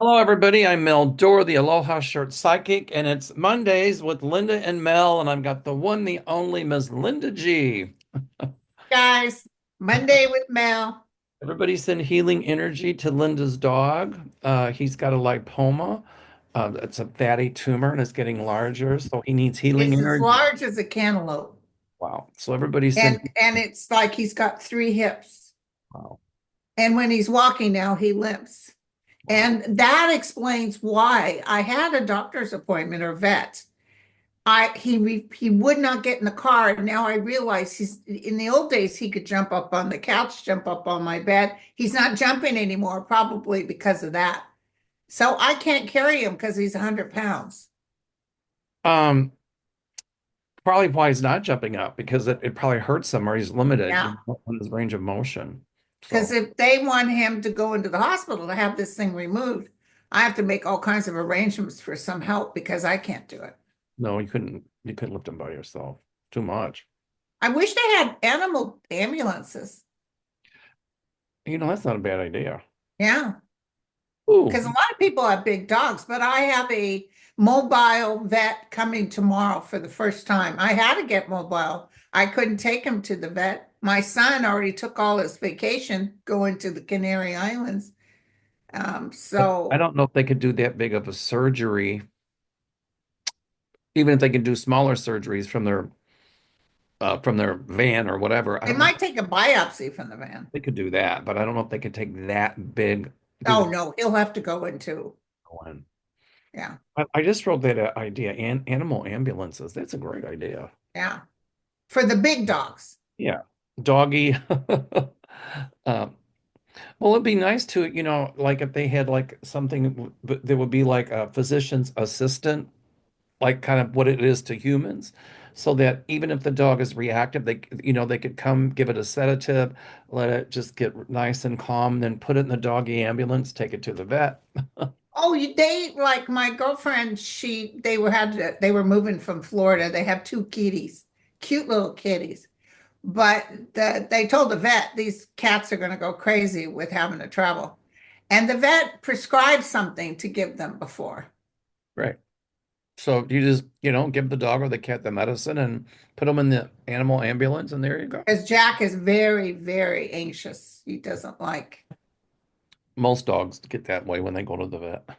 Hello, everybody. I'm Mel Doerr, the Aloha Shirt Psychic, and it's Mondays with Linda and Mel, and I've got the one, the only Miss Linda G. Guys, Monday with Mel. Everybody send healing energy to Linda's dog. He's got a lipoma. It's a fatty tumor and it's getting larger, so he needs healing It's as energy. large as a cantaloupe. Wow. So everybody send. And it's like he's got three hips. Wow. And when he's walking now, he limps. Wow. And that explains why I had a doctor's appointment or vet. He would not get in the car. And now I realize he's in the old days he could jump up on the couch, jump up on my bed. He's not jumping anymore, probably because of that. So I can't carry him because he's 100 pounds. Um, Probably why he's not jumping up because it probably hurts him or he's limited, Yeah. on his range of motion. Because So if they want him to go into the hospital to have this thing removed, I have to make all kinds of arrangements for some help because I can't do it. no, you couldn't lift him by yourself. Too much. I wish they had animal ambulances. That's not a bad idea. Yeah, Ooh, because a lot of people have big dogs, but I have a mobile vet coming tomorrow for the first time. I had to get mobile. I couldn't take him to the vet. My son already took all his vacation going to the Canary Islands. I So don't know if they could do that big of a surgery, even if they can do smaller surgeries from their van or whatever. I they don't know if might take a biopsy from the van. they could do that, but I don't know if they could take that big, do Oh that no, he'll have to go into, one. yeah, I just wrote that idea, and animal ambulances. That's a great idea. yeah. For the big dogs. Yeah, doggy. Um, well, it'd be nice to, like if they had like something that would be like a physician's assistant, like kind of what it is to humans, so that even if the dog is reactive, they could come give it a sedative, let it just get nice and calm, then put it in the doggy ambulance, take it to the vet. Oh, they like my girlfriend, they were moving from Florida. They have two kitties, cute little kitties. But they told the vet these cats are going to go crazy with having to travel. And the vet prescribed something to give them before. Right. So you just, give the dog or the cat the medicine and put them in the animal ambulance, and there you go. Because Jack is very, very anxious. He doesn't like. Most dogs get that way when they go to the vet.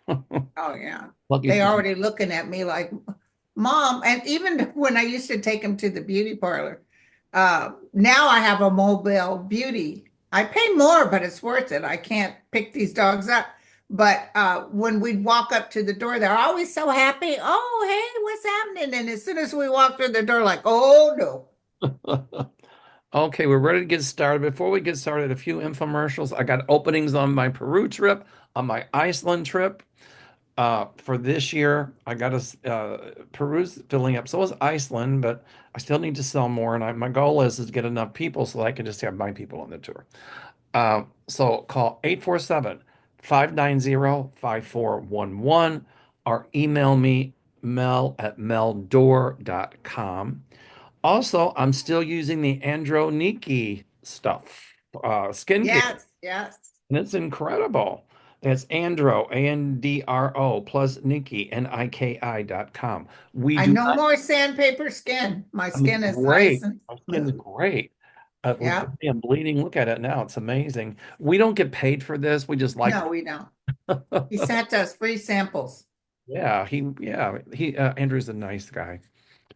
Oh yeah. Lucky They for them. already looking at me like, Mom, and even when I used to take him to the beauty parlor, now I have a mobile beauty. I pay more, but it's worth it. I can't pick these dogs up. But when we'd walk up to the door, they're always so happy. Oh, hey, what's happening? And as soon as we walk through the door, like, oh no. Okay, we're ready to get started. Before we get started, a few infomercials. I got openings on my Peru trip, on my Iceland trip. For this year, I got Peru's filling up. So is Iceland, but I still need to sell more. And my goal is to get enough people so that I can just have my people on the tour. So call 847-590-5411 or email me mel@meldor.com. Also, I'm still using the Androniki stuff, skincare, Yes, yes. and it's incredible. That's Andro, Andro, plus Nikki, Niki.com. We I do no not, more sandpaper skin. My I mean, skin is nice great. and My skin is smooth. great. Yeah. I'm bleeding. Look at it now. It's amazing. We don't get paid for this. We just like No, we don't. He sent us free samples. Andrew's a nice guy.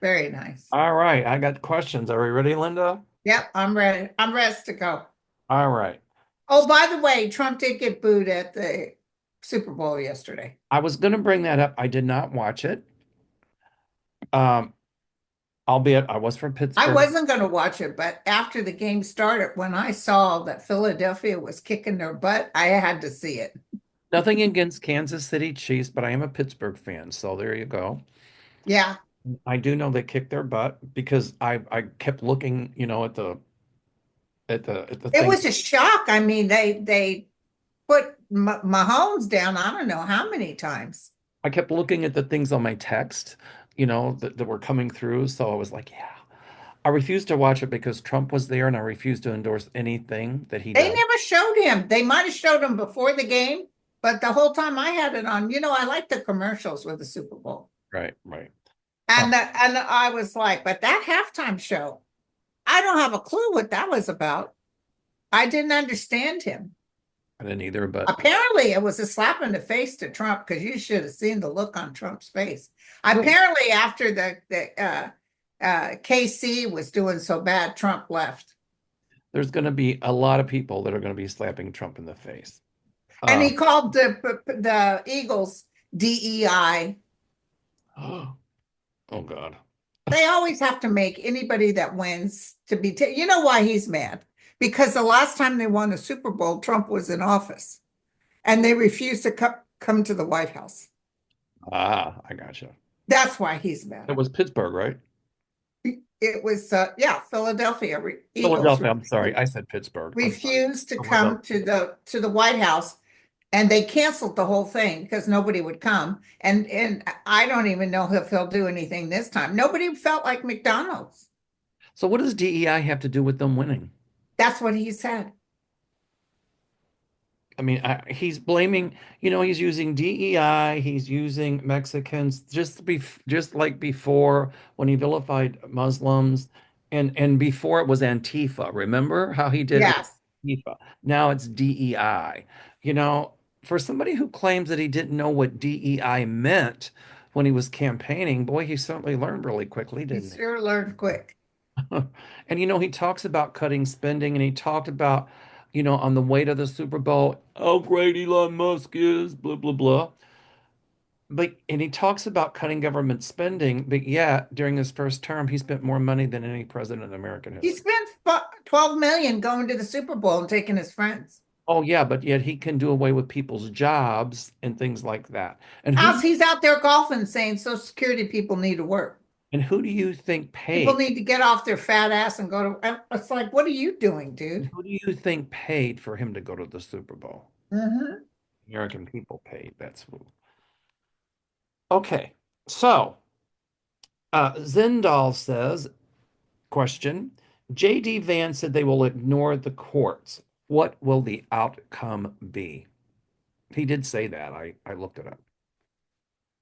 Very nice. All right. I got questions. Are we ready, Linda? Yep, I'm ready. I'm ready to go. All right. Oh, by the way, Trump did get booed at the Super Bowl yesterday. I was going to bring that up. I did not watch it. Um, albeit I was from I Pittsburgh. wasn't going to watch it, but after the game started, when I saw that Philadelphia was kicking their butt, I had to see it. Nothing against Kansas City Chiefs, but I am a Pittsburgh fan. So there you go. Yeah, I do know they kicked their butt because I kept looking, at the it thing. was a shock. I mean, they put Mahomes down. I don't know how many times. I kept looking at the things on my text, that were coming through. So I was like, yeah. I refused to watch it because Trump was there and I refused to endorse anything that he They does. never showed him. They might have showed him before the game. But the whole time I had it on, I like the commercials with the Super Bowl. Right, right. Uh, And I was like, but that halftime show, I don't have a clue what that was about. I didn't understand him. I didn't either, but Apparently, it was a slap in the face to Trump because you should have seen the look on Trump's face. well, Apparently, after the KC was doing so bad, Trump left, there's going to be a lot of people that are going to be slapping Trump in the face. and Uh, he called the Eagles DEI. oh God. They always have to make anybody that wins to be. You know why he's mad? Because the last time they won the Super Bowl, Trump was in office, and they refused to come to the White House. Ah, I gotcha. That's why he's mad. It was Pittsburgh, right? It was yeah, Philadelphia Eagles Philadelphia. I'm sorry, I said Pittsburgh. I'm sorry. refused to come Philadelphia. to the White House, and they canceled the whole thing because nobody would come. And I don't even know if he'll do anything this time. Nobody felt like McDonald's. So what does DEI have to do with them winning? That's what he said. I mean, he's blaming, he's using DEI, he's using Mexicans, just like before when he vilified Muslims, and before it was Antifa. Remember how he did it with Yes, Antifa? Now it's DEI. You know, for somebody who claims that he didn't know what DEI meant when he was campaigning, boy, he certainly learned really quickly, he didn't he? sure learned quick. And he talks about cutting spending and he talked about, on the way to the Super Bowl, how great Elon Musk is, blah, blah, blah. And he talks about cutting government spending, but yet during his first term, he spent more money than any president in American He history. spent 12 million going to the Super Bowl and taking his friends. Oh yeah, but yet he can do away with people's jobs and things like that. How's he's out there golfing saying Social Security people need to work. And who do you think People paid? need to get off their fat ass and go to. It's like, what are you doing, And dude? who do you think paid for him to go to the Super Bowl? Hmm. American people paid. That's who. Okay, so Zindal says, question, JD Vance said they will ignore the courts. What will the outcome be? He did say that. I looked it up.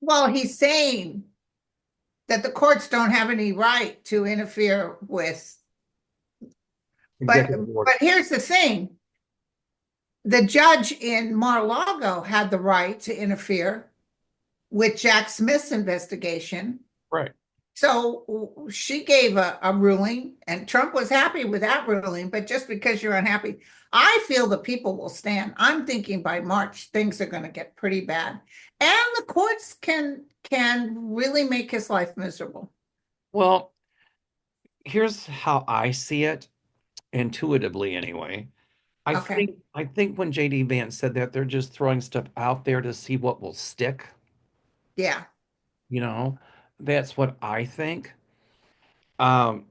Well, he's saying that the courts don't have any right to interfere with. But Executive order. but here's the thing: the judge in Mar-a-Lago had the right to interfere with Jack Smith's investigation. Right. So she gave a ruling, and Trump was happy with that ruling. But just because you're unhappy, I feel the people will stand. I'm thinking by March things are going to get pretty bad, and the courts can really make his life miserable. Well, here's how I see it, intuitively anyway. I Okay. think I think when JD Vance said that, they're just throwing stuff out there to see what will stick, Yeah. you know. That's what I think. Um,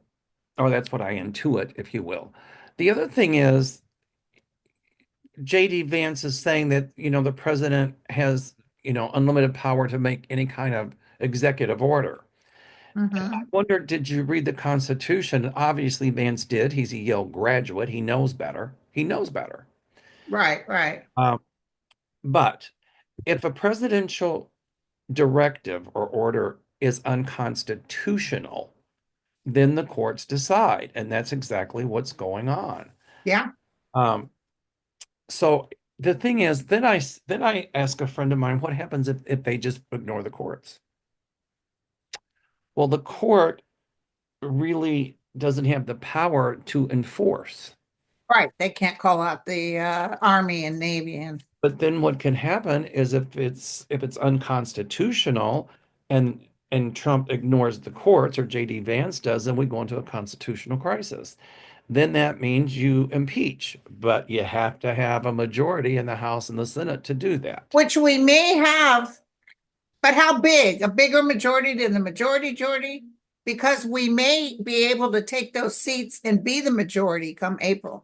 or that's what I intuit, if you will. The other thing is JD Vance is saying that, the president has, unlimited power to make any kind of executive order. I Hmm. wonder, did you read the Constitution? Obviously, Vance did. He's a Yale graduate. He knows better. He knows better. Right, right. Um, but if a presidential directive or order is unconstitutional, then the courts decide, and that's exactly what's going on. Yeah. Um, so the thing is, then I ask a friend of mine, what happens if they just ignore the courts? Well, the court really doesn't have the power to enforce. Right. They can't call out the Army and Navy and But then what can happen is if it's unconstitutional and Trump ignores the courts or JD Vance does, then we go into a constitutional crisis. Then that means you impeach, but you have to have a majority in the House and the Senate to do that. which we may have, but how big? A bigger majority than the majority? Because we may be able to take those seats and be the majority come April.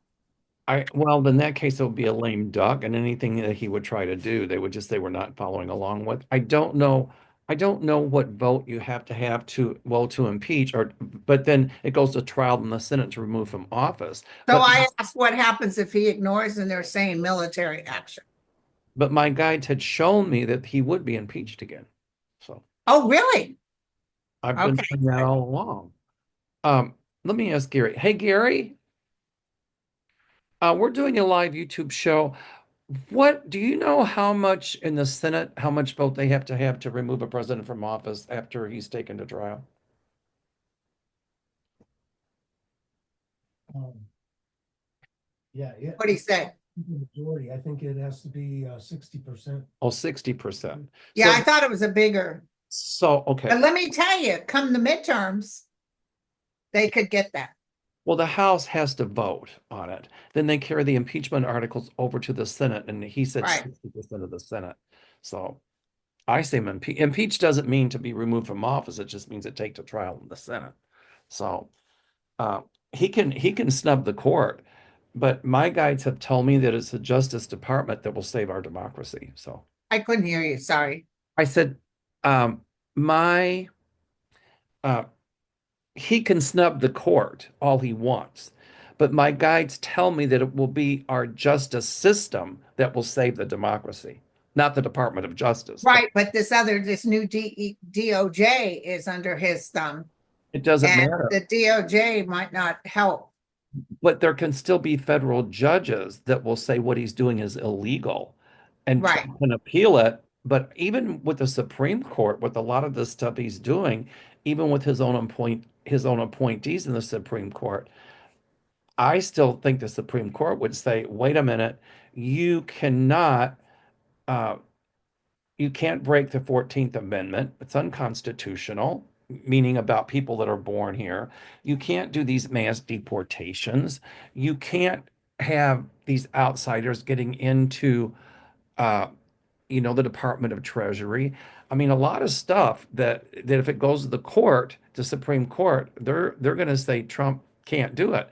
Well, in that case, it would be a lame duck, and anything that he would try to do, they would just say we're not following along with. I don't know. I don't know what vote you have to, well, to impeach, but then it goes to trial in the Senate to remove from office. So But I asked what happens if he ignores and they're saying military action. but my guides had shown me that he would be impeached again. So Oh, really? I've been Okay. saying that all along. Um, Let me ask Gary. Hey, Gary, we're doing a live YouTube show. What do you know how much in the Senate, how much vote they have to remove a president from office after he's taken to trial? Um, yeah, yeah, What do you say? the majority, I think it has to be 60%. Oh, 60%. Yeah, I So, thought it was a bigger, okay. but let me tell you, come the midterms, they could get that. Well, the House has to vote on it. Then they carry the impeachment articles over to the Senate, and he said Right, 60% of the Senate. So I say impeach doesn't mean to be removed from office. It just means to take to trial in the Senate. So uh, he can snub the court, but my guides have told me that it's the Justice Department that will save our democracy. So I couldn't hear you, sorry. I said, my uh, he can snub the court all he wants, but my guides tell me that it will be our justice system that will save the democracy, not the Department of Justice. Right, but this new DOJ is under his thumb, It doesn't and matter. the DOJ might not help. But there can still be federal judges that will say what he's doing is illegal, and Right, Trump can appeal it. But even with the Supreme Court, with a lot of the stuff he's doing, even with his own appointees in the Supreme Court, I still think the Supreme Court would say, wait a minute, you cannot uh, you can't break the 14th Amendment. It's unconstitutional, meaning about people that are born here. You can't do these mass deportations. You can't have these outsiders getting into uh, the Department of Treasury. I mean, a lot of stuff that if it goes to the court, to Supreme Court, they're going to say Trump can't do it.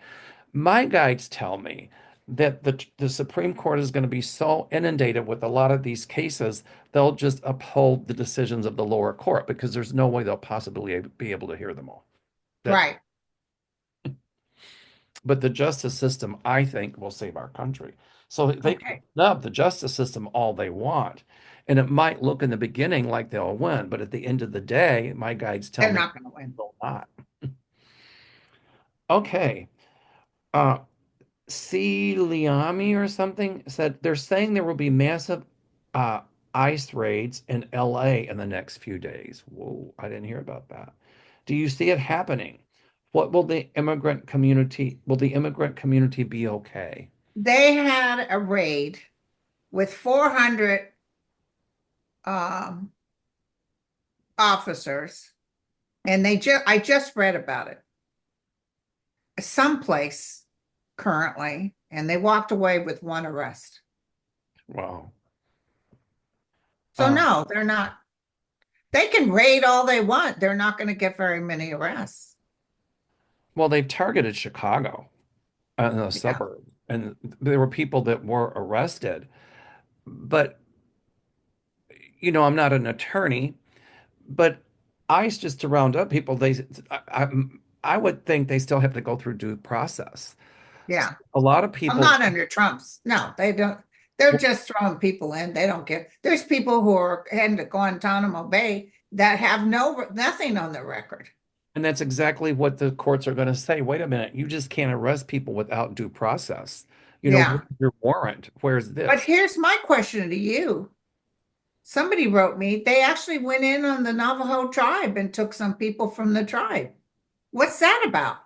My guides tell me that the Supreme Court is going to be so inundated with a lot of these cases, they'll just uphold the decisions of the lower court because there's no way they'll possibly be able to hear them all. That's right. But the justice system, I think, will save our country. So they can Okay. snub the justice system all they want. And it might look in the beginning like they'll win, but at the end of the day, my guides tell They're me not going to win. they'll not. Okay. Uh, C. Liami or something said they're saying there will be massive uh, ICE raids in LA in the next few days. Whoa, I didn't hear about that. Do you see it happening? Will the immigrant community be okay? They had a raid with 400 um, officers, and I just read about it someplace currently, and they walked away with one arrest. Wow. So Uh, no, they're not. They can raid all they want. They're not going to get very many arrests. well, they've targeted Chicago in the Yeah. suburbs, and there were people that were arrested. But, I'm not an attorney, but ICE just to round up people, I would think they still have to go through due process. Yeah. A lot of I'm people, not under Trump's. No, they don't. They're just throwing people in. They don't get. There's people who are heading to Guantanamo Bay that have nothing on their record. and that's exactly what the courts are going to say. Wait a minute, you just can't arrest people without due process. Yeah. Where's your warrant? Where's But this? here's my question to you. Somebody wrote me, they actually went in on the Navajo tribe and took some people from the tribe. What's that about?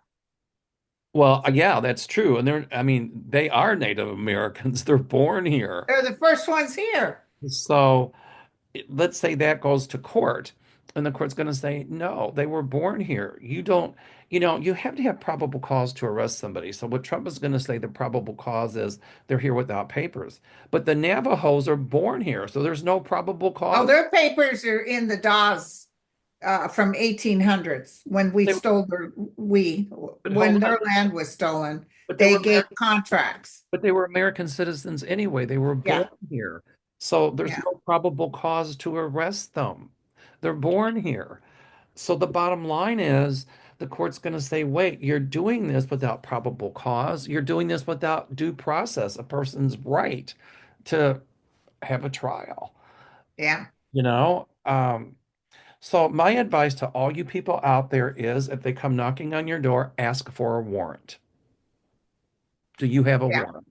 Well, yeah, that's true. And I mean, they are Native Americans. They're born here. They're the first ones here. So let's say that goes to court, and the court's going to say, no, they were born here. You don't, you have to have probable cause to arrest somebody. So what Trump is going to say, the probable cause is they're here without papers. But the Navajos are born here, so there's no probable Oh, cause. their papers are in the Dawes from 1800s when They, but hold when on, their land was stolen, but they they were gave American, contracts. but they were American citizens anyway. They were born Yeah, here. So there's yeah. no probable cause to arrest them. They're born here. So the bottom line is the court's going to say, wait, you're doing this without probable cause. You're doing this without due process, a person's right to have a trial, Yeah. you know? So my advice to all you people out there is if they come knocking on your door, ask for a warrant. Do you have a Yeah. warrant?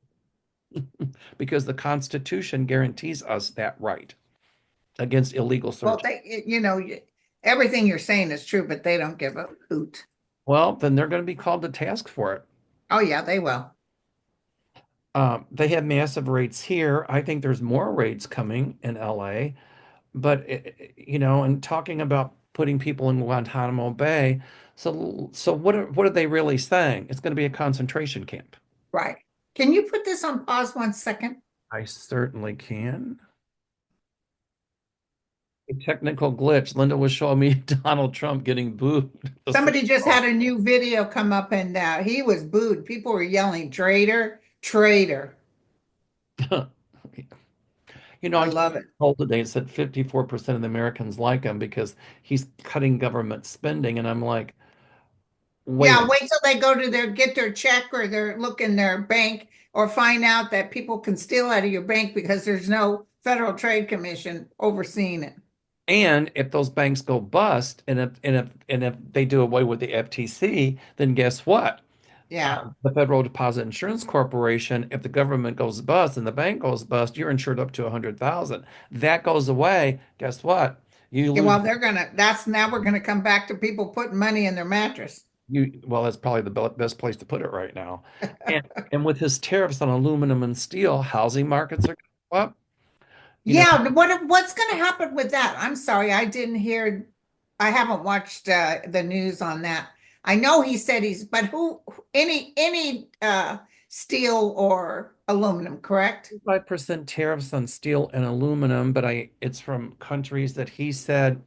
Because the Constitution guarantees us that right against illegal Well, search. everything you're saying is true, but they don't give a hoot. Well, then they're going to be called to task for it. Oh, yeah, they will. They have massive raids here. I think there's more raids coming in LA. But and talking about putting people in Guantanamo Bay, so what are they really saying? It's going to be a concentration camp. Right. Can you put this on pause 1 second? I certainly can. A technical glitch. Linda was showing me Donald Trump getting booed. The Somebody just Super had a new video come up and he was booed. People were yelling, traitor, traitor. Bowl. I I just love it. told today it said 54% of the Americans like him because he's cutting government spending, and I'm like, wait a Yeah, minute. wait till they go to get their check or their look in their bank or find out that people can steal out of your bank because there's no Federal Trade Commission overseeing it. And if those banks go bust, and if they do away with the FTC, then guess what? Yeah. The Federal Deposit Insurance Corporation, if the government goes bust and the bank goes bust, you're insured up to 100,000. That goes away. Guess what? You Yeah, lose well, that's now we're gonna come back to people putting money in their mattress. well, that's probably the best place to put it right now. And with his tariffs on aluminum and steel, housing markets are going to go up. You know, Yeah, what's going to happen with that? I'm sorry, I didn't hear. I haven't watched the news on that. I know he said but any steel or aluminum, correct? 5% tariffs on steel and aluminum, but it's from countries that he said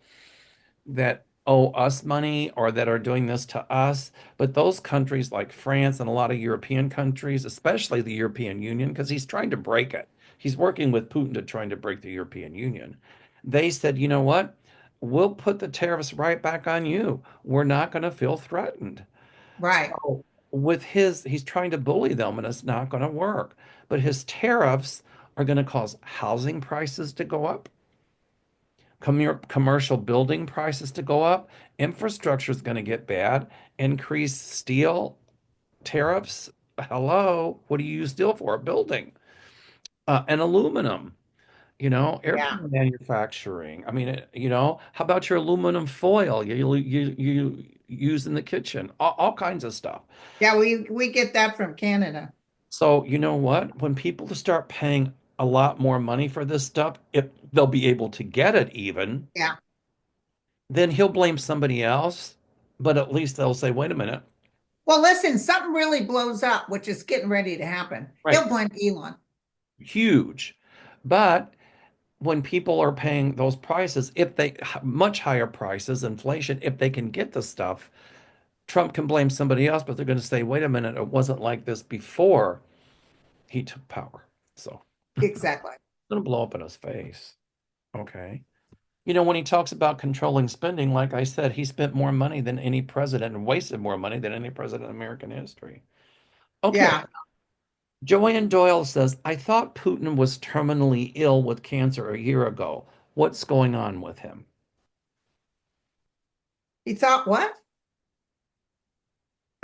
that owe us money or that are doing this to us. But those countries like France and a lot of European countries, especially the European Union, because he's trying to break it. He's working with Putin to trying to break the European Union. They said, you know what? We'll put the tariffs right back on you. We're not going to feel threatened. Right. So he's trying to bully them and it's not going to work. But his tariffs are going to cause housing prices to go up, commercial building prices to go up, infrastructure is going to get bad, increase steel tariffs. Hello, what do you use steel for? Building. And aluminum, Yeah. airplane manufacturing. I mean, how about your aluminum foil you use in the kitchen? All kinds of stuff. Yeah, we get that from Canada. So, you know what? When people start paying a lot more money for this stuff, if they'll be able to get it even, Yeah. then he'll blame somebody else. But at least they'll say, wait a minute. Well, listen, something really blows up, which is getting ready to happen. Right. He'll blame Elon. Huge. But when people are paying those prices, if they much higher prices, inflation, if they can get the stuff, Trump can blame somebody else, but they're going to say, wait a minute, it wasn't like this before he took power. So it's Exactly. going to blow up in his face. Okay. When he talks about controlling spending, like I said, he spent more money than any president and wasted more money than any president in American history. Okay. Yeah. Joanne Doyle says, I thought Putin was terminally ill with cancer a year ago. What's going on with him? He thought what?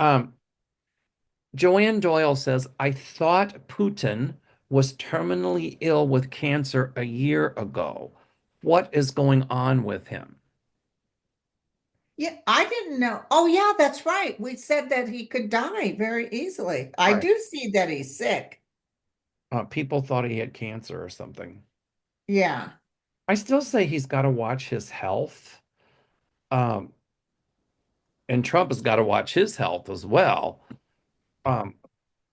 Um, Joanne Doyle says, I thought Putin was terminally ill with cancer a year ago. What is going on with him? Yeah, I didn't know. Oh, yeah, that's right. We said that he could die very easily. I Right. do see that he's sick. People thought he had cancer or something. Yeah. I still say he's got to watch his health. Um, and Trump has got to watch his health as well. Um,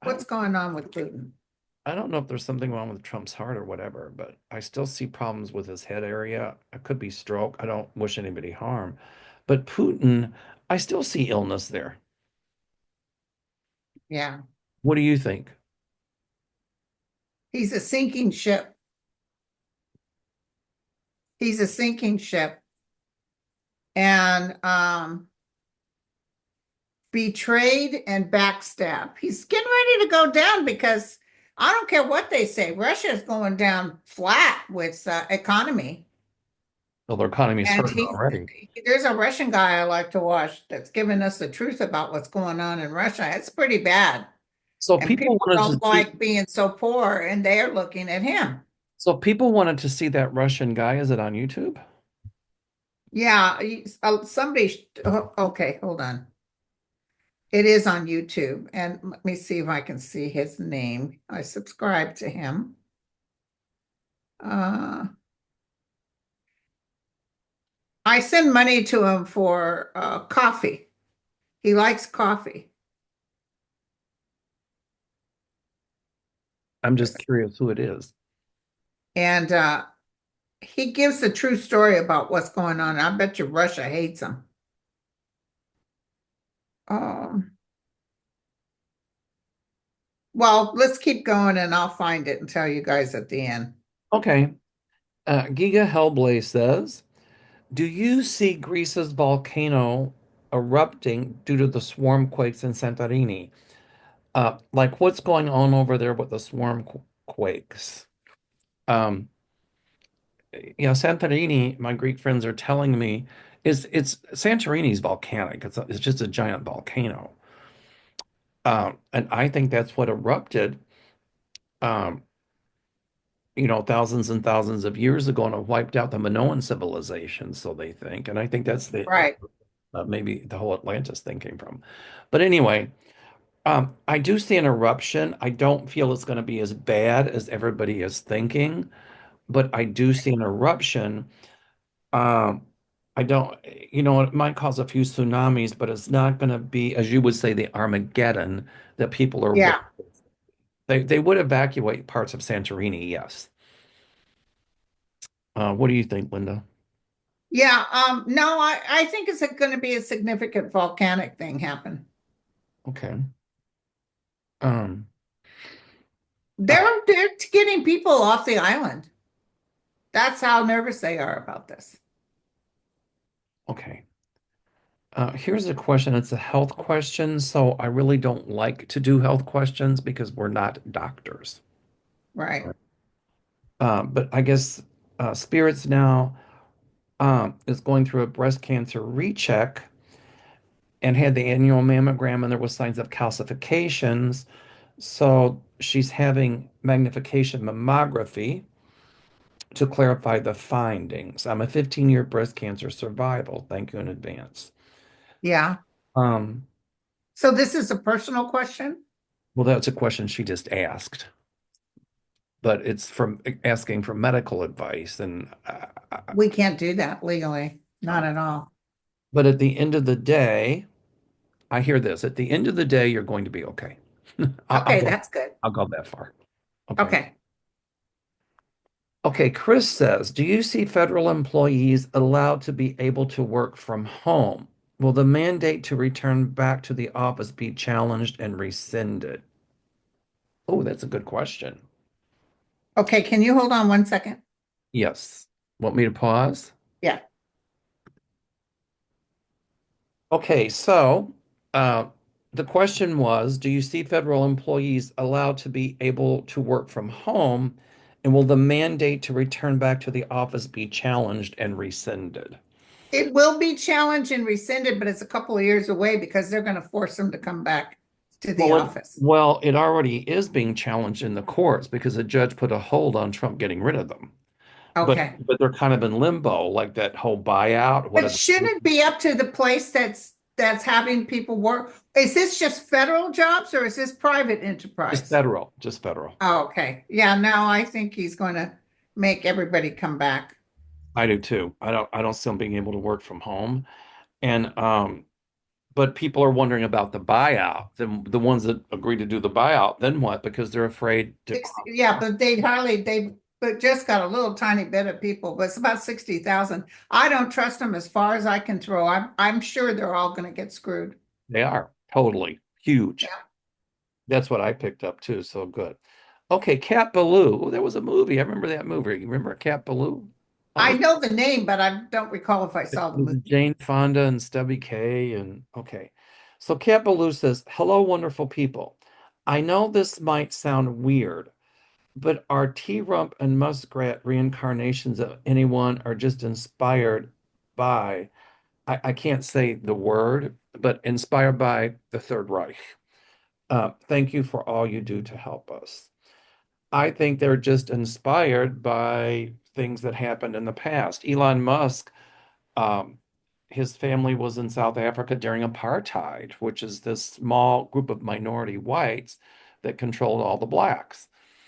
I What's don't, going on with Putin? I don't know if there's something wrong with Trump's heart or whatever, but I still see problems with his head area. It could be stroke. I don't wish anybody harm. But Putin, I still see illness there. Yeah. What do you think? He's a sinking ship. He's a sinking ship. And betrayed and backstabbed. He's getting ready to go down because I don't care what they say. Russia is going down flat with economy. Well, their economy is And hurting already. there's a Russian guy I like to watch that's giving us the truth about what's going on in Russia. It's pretty bad. So And people people wanted to don't see, like being so poor, and they're looking at him. so people wanted to see that Russian guy. Is it on YouTube? Yeah, okay, hold on. It is on YouTube. And let me see if I can see his name. I subscribe to him. Uh, I send money to him for coffee. He likes coffee. I'm just curious who it is. And he gives the true story about what's going on. I bet you Russia hates him. Um, well, let's keep going and I'll find it and tell you guys at the end. Okay. Giga Hellblaze says, do you see Greece's volcano erupting due to the swarm quakes in Santorini? Like what's going on over there with the swarm quakes? Um, Santorini, my Greek friends are telling me, is it's Santorini's volcanic. It's just a giant volcano. And I think that's what erupted, um, thousands and thousands of years ago and it wiped out the Minoan civilization, so they think. And I think that's Right. maybe the whole Atlantis thing came from. But anyway, I do see an eruption. I don't feel it's going to be as bad as everybody is thinking, but I do see an eruption. Um, I don't, it might cause a few tsunamis, but it's not going to be, as you would say, the Armageddon that people are Yeah. worried. They would evacuate parts of Santorini, yes. What do you think, Linda? Yeah. No, I think it's going to be a significant volcanic thing happen. Okay. Um, uh, They're getting people off the island. That's how nervous they are about this. okay. Here's a question. It's a health question, so I really don't like to do health questions because we're not doctors. Right. But I guess Spirits now is going through a breast cancer recheck and had the annual mammogram, and there was signs of calcifications. So she's having magnification mammography to clarify the findings. I'm a 15-year breast cancer survival. Thank you in advance. Yeah. Um, So this is a personal question. well, that's a question she just asked, but it's from asking for medical advice. And We can't do that legally. Not uh, at all. but at the end of the day, I hear this. At the end of the day, you're going to be okay. I'll Okay, go. that's good. I'll go that far. Okay. Okay. Okay. Chris says, do you see federal employees allowed to be able to work from home? Will the mandate to return back to the office be challenged and rescinded? Oh, that's a good question. Okay, can you hold on 1 second? Yes. Want me to pause? Yeah. Okay, so uh, the question was, do you see federal employees allowed to be able to work from home? And will the mandate to return back to the office be challenged and rescinded? It will be challenged and rescinded, but it's a couple of years away because they're going to force them to come back to the office. It already is being challenged in the courts because a judge put a hold on Trump getting rid of them. But Okay. but they're kind of in limbo, like that whole buyout. What But are shouldn't it be up to the place that's having people work? Is this just federal jobs or is this private just enterprise? federal, just federal. Oh, okay. Yeah, no, I think he's going to make everybody come back. I do too. I don't see them being able to work from home. And but people are wondering about the buyout. The ones that agree to do the buyout, then what? Because they're afraid to Yeah, but they but just got a little tiny bit of people, but it's about 60,000. I don't trust them as far as I can throw. I'm sure they're all going to get screwed. they are totally huge. Yeah. That's what I picked up too. So good. Okay, Cat Ballou. Oh, there was a movie. I remember that movie. You remember Cat Ballou? I Oh, know the name, but I don't recall if I it saw the was movie. Jane Fonda and Stubby Kaye and okay. So Cat Ballou says, "Hello, wonderful people. I know this might sound weird, but are T-Rump and Muskrat reincarnations of anyone or just inspired by, I can't say the word, but inspired by the Third Reich? Thank you for all you do to help us. I think they're just inspired by things that happened in the past. Elon Musk, um, his family was in South Africa during apartheid, which is this small group of minority whites that controlled all the blacks.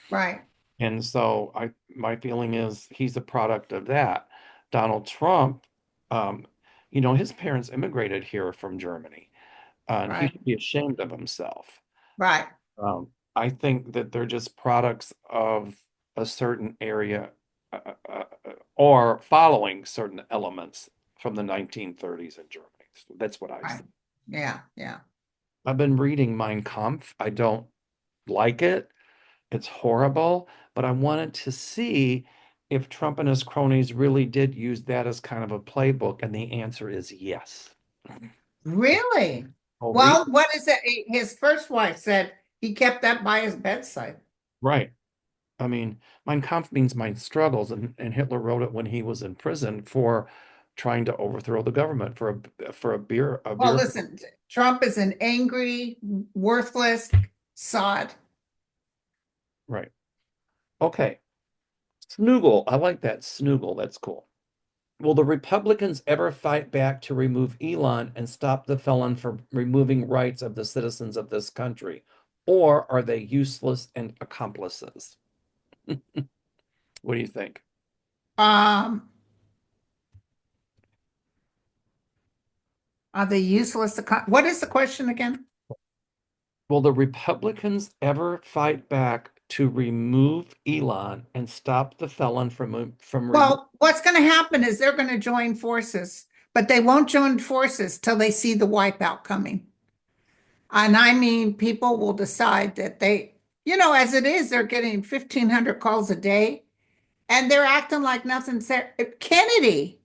Right, And so my feeling is he's a product of that. Donald Trump, um, his parents immigrated here from Germany, and he right, should be ashamed of himself. right, I think that they're just products of a certain area or following certain elements from the 1930s in Germany. So that's what I right. think. Yeah, yeah. I've been reading Mein Kampf. I don't like it. It's horrible, but I wanted to see if Trump and his cronies really did use that as kind of a playbook, and the answer is yes. Really? Oh, read Well, what is it? His first wife said he kept that by his bedside. right. I mean, Mein Kampf means my struggles, and Hitler wrote it when he was in prison for trying to overthrow the government for a Well, beer. listen, Trump is an angry, worthless sod. Right. Okay. Snoogle. I like that. Snoogle. That's cool. Will the Republicans ever fight back to remove Elon and stop the felon from removing rights of the citizens of this country? Or are they useless and accomplices? What do you think? Um, are they useless? What is the question again? Will the Republicans ever fight back to remove Elon and stop the felon from removing? Well, what's going to happen is they're going to join forces, but they won't join forces till they see the wipeout coming. And I mean, people will decide that as it is, they're getting 1,500 calls a day and they're acting like nothing's there. Kennedy,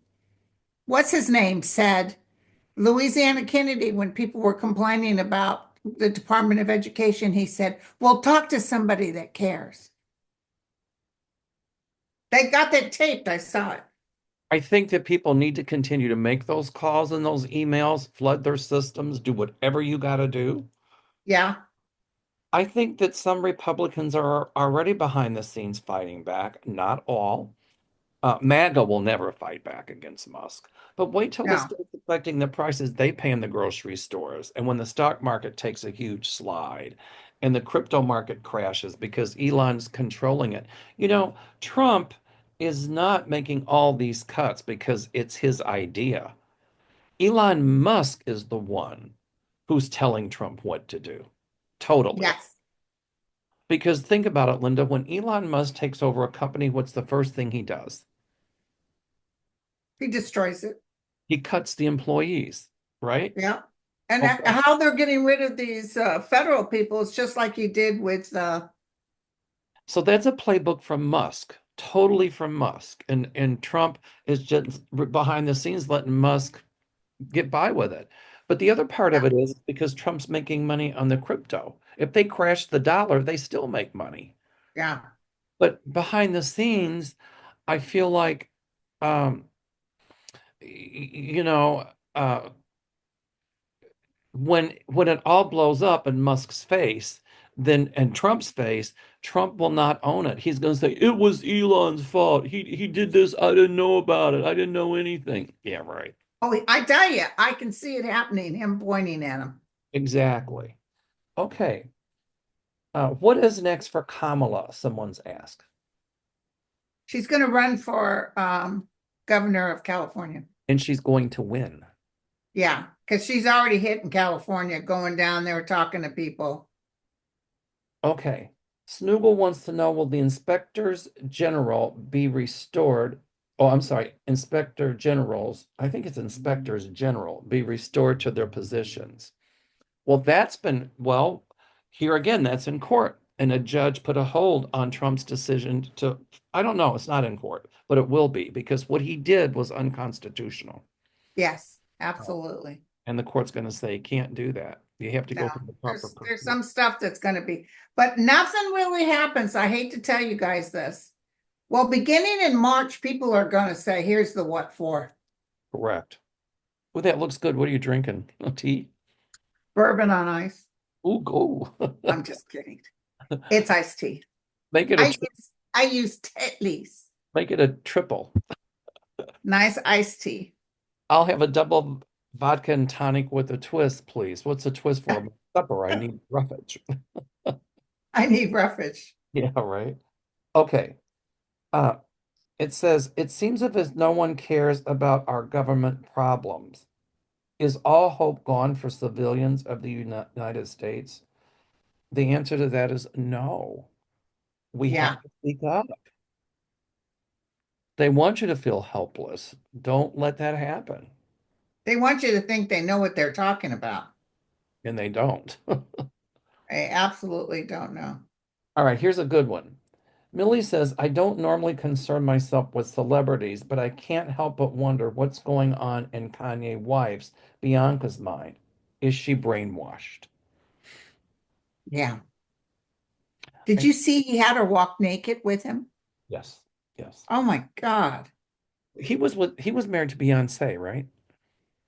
what's his name, said, Louisiana Kennedy, when people were complaining about the Department of Education, he said, well, talk to somebody that cares. They got that taped. I saw it. I think that people need to continue to make those calls and those emails, flood their systems, do whatever you got to do. Yeah. I think that some Republicans are already behind the scenes fighting back. Not all. MAGA will never fight back against Musk. But wait till this No. starts affecting the prices they pay in the grocery stores and when the stock market takes a huge slide and the crypto market crashes because Elon's controlling it. Trump is not making all these cuts because it's his idea. Elon Musk is the one who's telling Trump what to do. Totally. Yes. Because think about it, Linda, when Elon Musk takes over a company, what's the first thing he does? He destroys it. He cuts the employees, right? Yeah. And Okay. how they're getting rid of these federal people is just like he did with So that's a playbook from Musk, totally from Musk. And Trump is just behind the scenes letting Musk get by with it. But the other part of yeah, it is because Trump's making money on the crypto. If they crash the dollar, they still make money. yeah. But behind the scenes, I feel like um, you know, when it all blows up in Musk's face, then and Trump's face, Trump will not own it. He's going to say it was Elon's fault. He did this. I didn't know about it. I didn't know anything. Yeah, right. Oh, I tell you, I can see it happening, him pointing at him. Exactly. Okay. What is next for Kamala? Someone's asked. She's going to run for governor of California. And she's going to win. Yeah, because she's already hit in California, going down there talking to people. Okay. Snoogle wants to know, will the inspectors general be restored? Oh, I'm sorry, inspector generals. I think it's inspectors general be restored to their positions. Well, here again, that's in court. And a judge put a hold on Trump's decision I don't know, it's not in court, but it will be because what he did was unconstitutional. Yes, Oh. absolutely. And the court's going to say, can't do that. You have to No, go through the proper there's procedure. some stuff that's going to be, but nothing really happens. I hate to tell you guys this. Well, beginning in March, people are going to say, here's the what for. Correct. Oh, that looks good. What are you drinking? Tea? Bourbon on ice. Ooh, go. I'm just kidding. It's iced tea. Make it a tri I use Tetley's. make it a triple. Nice iced tea. I'll have a double vodka and tonic with a twist, please. What's a twist for my supper? I need roughage. I need roughage. Yeah, right. Okay. Uh, it says, it seems as if no one cares about our government problems. Is all hope gone for civilians of the United States? The answer to that is no. We Yeah. have to speak up. They want you to feel helpless. Don't let that happen. They want you to think they know what they're talking about. And they don't. I absolutely don't know. All right, here's a good one. Millie says, I don't normally concern myself with celebrities, but I can't help but wonder what's going on in Kanye wife's, Bianca's mind. Is she brainwashed? Yeah. Did I, you see he had her walk naked with him? yes, yes. Oh my God. He was married to Beyonce, right?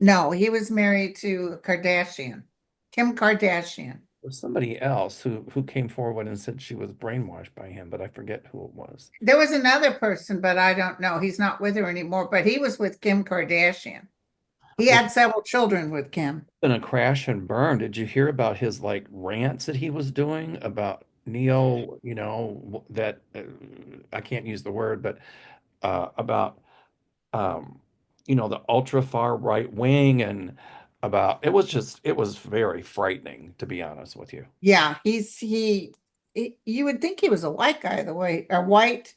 No, he was married to a Kardashian, Kim Kardashian. Or somebody else who came forward and said she was brainwashed by him, but I forget who it was. There was another person, but I don't know. He's not with her anymore, but he was with Kim Kardashian. He Well, had several children with Kim. in a crash and burn, did you hear about his like rants that he was doing about Neo, that I can't use the word, but about um, the ultra far right wing and about it was very frightening to be honest with you. Yeah, you would think he was a white guy the way a white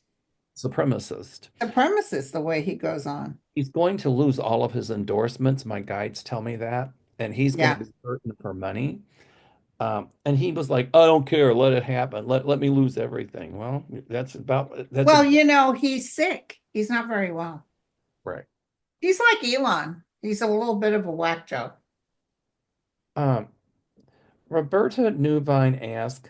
Supremacist. supremacist the way he goes on. He's going to lose all of his endorsements. My guides tell me that, and he's going to Yeah. be hurting for money. And he was like, I don't care, let it happen. Let me lose everything. Well, that's Well, a he's sick. He's not very well. right. He's like Elon. He's a little bit of a whack job. Um, Roberta Newvine asked,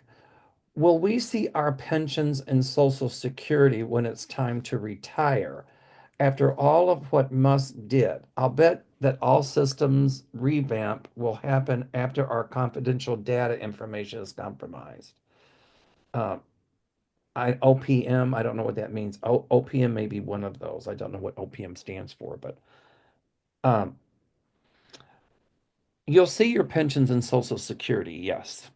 will we see our pensions and Social Security when it's time to retire? After all of what Musk did, I'll bet that all systems revamp will happen after our confidential data information is compromised. Um, OPM, I don't know what that means. OPM may be one of those. I don't know what OPM stands for, but um, you'll see your pensions and Social Security, yes.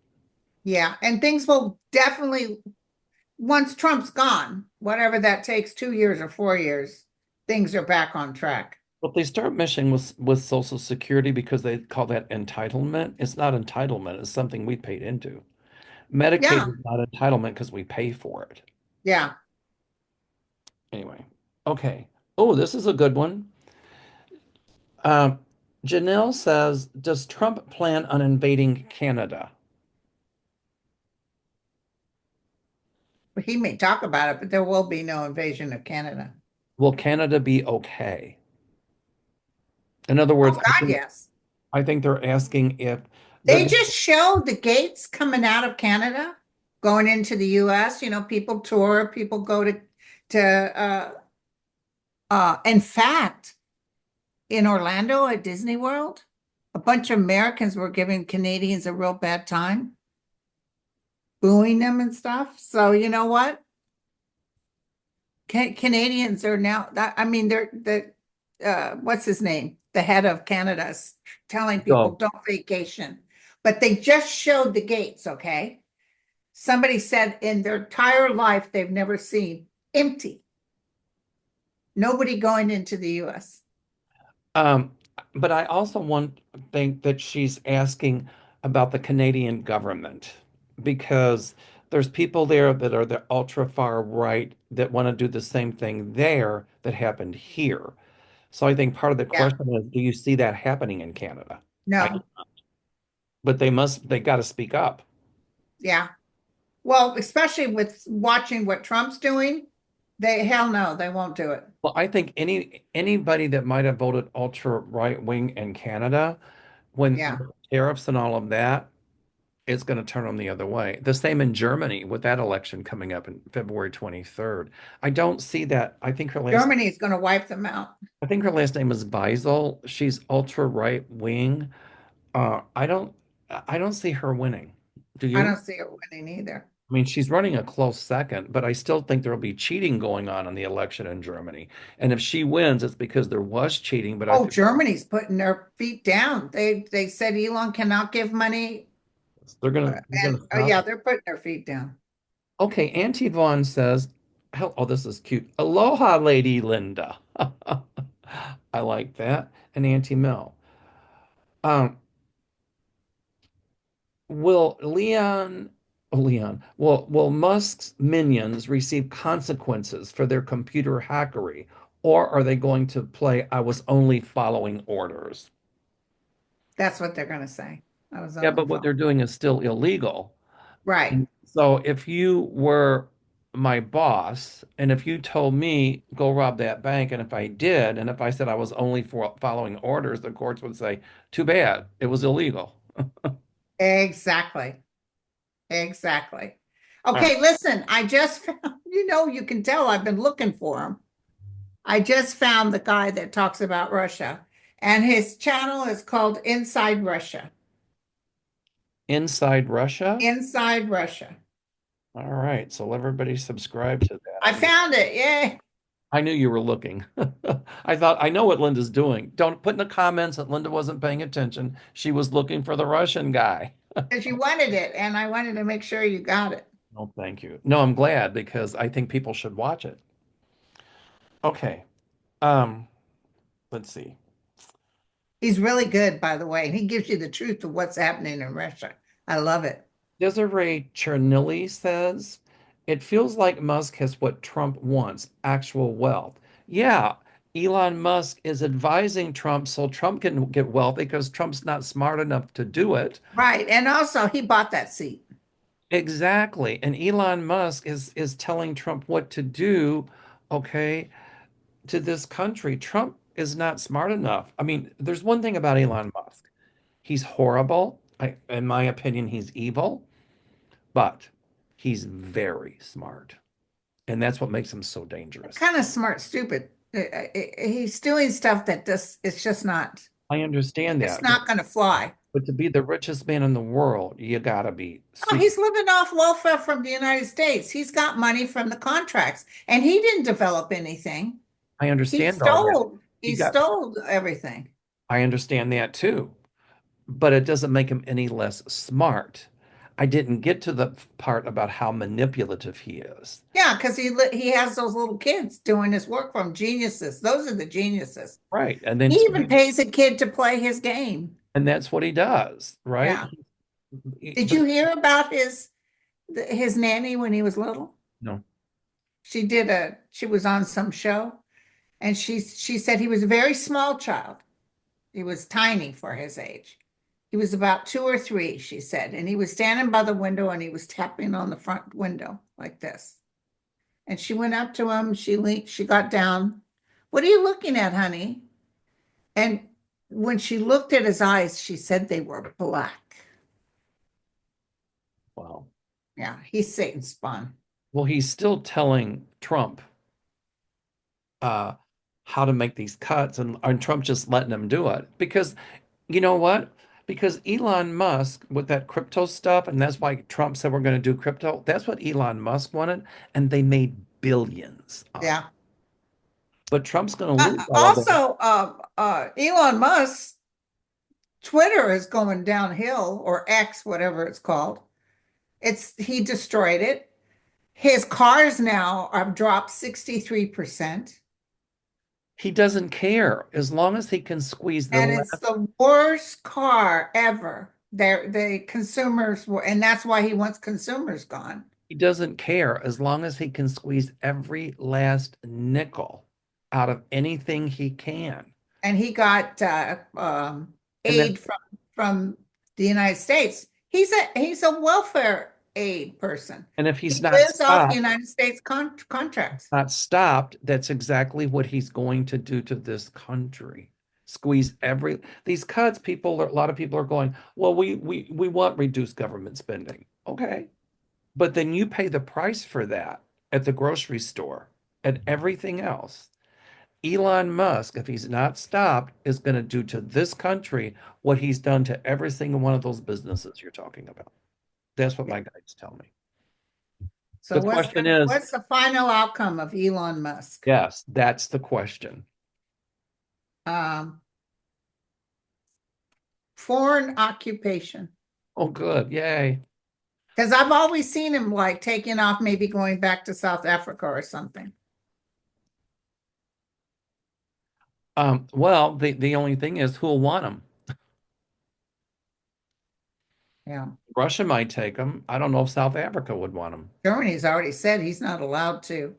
Yeah, and things will definitely once Trump's gone, whatever that takes, 2 years or 4 years, things are back on track. But they start meshing with Social Security because they call that entitlement. It's not entitlement, it's something we paid into. Medicaid Yeah, is not entitlement because we pay for it. yeah. Anyway, okay. Oh, this is a good one. Um, Janelle says, does Trump plan on invading Canada? He may talk about it, but there will be no invasion of Canada. Will Canada be okay? In other Oh words, God, yes. I think they're asking if they're They just showed the gates coming out of Canada, going into the US. People tour, people go to in fact, in Orlando at Disney World, a bunch of Americans were giving Canadians a real bad time, booing them and stuff. So you know what? Canadians are now that I mean they're the what's his name? The head of Canada's telling people go. don't vacation. But they just showed the gates, okay? Somebody said in their entire life they've never seen empty. Nobody going into the US. Um, but I also think that she's asking about the Canadian government because there's people there that are the ultra far right that want to do the same thing there that happened here. So I think part of the Yeah. question is, do you see that happening in Canada? I, No. but they got to speak up. Yeah. Well, especially with watching what Trump's doing, hell no, they won't do it. Well, I think anybody that might have voted ultra right wing in Canada when Yeah. tariffs and all of that, it's going to turn them the other way. The same in Germany with that election coming up in February 23rd. I don't see that. Germany is going to wipe them out. I think her last name is Weisel. She's ultra right wing. I don't see her winning. Do I you? don't see it winning either. I mean, she's running a close second, but I still think there'll be cheating going on in the election in Germany. And if she wins, it's because there was cheating, but I Oh, think Germany's putting their feet down. They said Elon cannot give money, they're gonna and stop yeah, it. they're putting their feet down. Okay, Auntie Vaughn says, oh, this is cute. Aloha, Lady Linda. I like that. And Auntie Mel. Um, will Leon, will Musk's minions receive consequences for their computer hackery, or are they going to play I was only following orders? That's what they're going to say. I was Yeah, only but what following. they're doing is still illegal. Right. So if you were my boss, and if you told me go rob that bank, and if I did, and if I said I was only following orders, the courts would say, too bad, it was illegal. Exactly. Exactly. All Okay, listen, I just found, you can tell I've been looking for him. I just found the guy that talks about Russia, and his channel is called Inside Russia. Inside Russia? Inside Russia. All right, so everybody subscribe to that. I found it. Yay. I knew you were looking. I thought, I know what Linda's doing. Don't put in the comments that Linda wasn't paying attention. She was looking for the Russian guy. Because you wanted it, and I wanted to make sure you got it. No, thank you. No, I'm glad because I think people should watch it. Okay. Um, let's see. He's really good, by the way. He gives you the truth of what's happening in Russia. I love it. Desiree Chernilly says, it feels like Musk has what Trump wants, actual wealth. Yeah, Elon Musk is advising Trump so Trump can get wealth because Trump's not smart enough to do it. Right. And also, he bought that seat. Exactly. And Elon Musk is telling Trump what to do, okay, to this country. Trump is not smart enough. I mean, there's one thing about Elon Musk. He's horrible. In my opinion, he's evil, but he's very smart. And that's what makes him so dangerous. Kind of smart, stupid. He's doing stuff that just it's just not. I understand It's that, but not going to fly. but to be the richest man in the world, you gotta be Oh, super. he's living off welfare from the United States. He's got money from the contracts, and he didn't develop anything. I He understand all that. stole. He He got, stole everything. I understand that too, but it doesn't make him any less smart. I didn't get to the part about how manipulative he is. Yeah, because he has those little kids doing his work from geniuses. Those are the geniuses. Right. He even pays a kid to play his game. And that's what he does, right? Yeah. Did But you hear about his nanny when he was little? no, She was on some show, and she said he was a very small child. He was tiny for his age. He was about 2 or 3, she said, and he was standing by the window and he was tapping on the front window like this. And she went up to him, she got down. What are you looking at, honey? And when she looked at his eyes, she said they were black. wow. Yeah, he's Satan spawn. Well, he's still telling Trump uh, how to make these cuts, and Trump just letting him do it because you know what? Because Elon Musk with that crypto stuff, and that's why Trump said we're going to do crypto. That's what Elon Musk wanted, and they made billions on it. Yeah. But Trump's going to lose all of that. Also, Elon Musk, Twitter is going downhill, or X, whatever it's called. He destroyed it. His cars now have dropped 63%. He doesn't care as long as he can squeeze the And it's last. the worst car ever. The consumers were, and that's why he wants consumers gone. He doesn't care as long as he can squeeze every last nickel out of anything he can. And he got And that, aid from the United States. He's a welfare aid person. and if He he's not lives off stopped, United States contracts. that's exactly what he's going to do to this country. squeeze these cuts. A lot of people are going, well, we want reduced government spending. Okay. But then you pay the price for that at the grocery store and everything else. Elon Musk, if he's not stopped, is going to do to this country what he's done to every single one of those businesses you're talking about. That's what my guides tell me. So The question is, what's the final outcome of Elon Musk? yes, that's the question. Um, Foreign occupation. Oh, good. Yay. Because I've always seen him like taking off, maybe going back to South Africa or something. Well, the only thing is who'll want them? Yeah. Russia might take them. I don't know if South Africa would want them. Germany's already said he's not allowed to.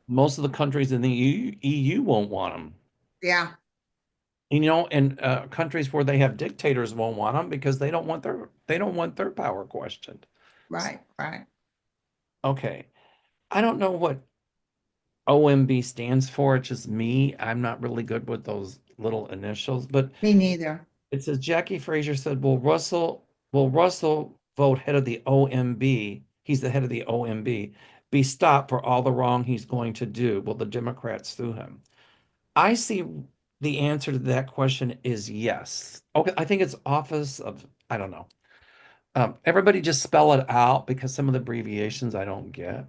Most of the countries in the EU won't want them. Yeah, And countries where they have dictators won't want them because they don't want their power questioned. right, right. Okay. I don't know what OMB stands for. It's just me. I'm not really good with those little initials, but Me neither. it says Jackie Fraser said, will Russell vote head of the OMB? He's the head of the OMB. Be stopped for all the wrong he's going to do. Will the Democrats sue him? I see the answer to that question is yes. Okay, I think it's office of, I don't know. Everybody just spell it out because some of the abbreviations I don't get.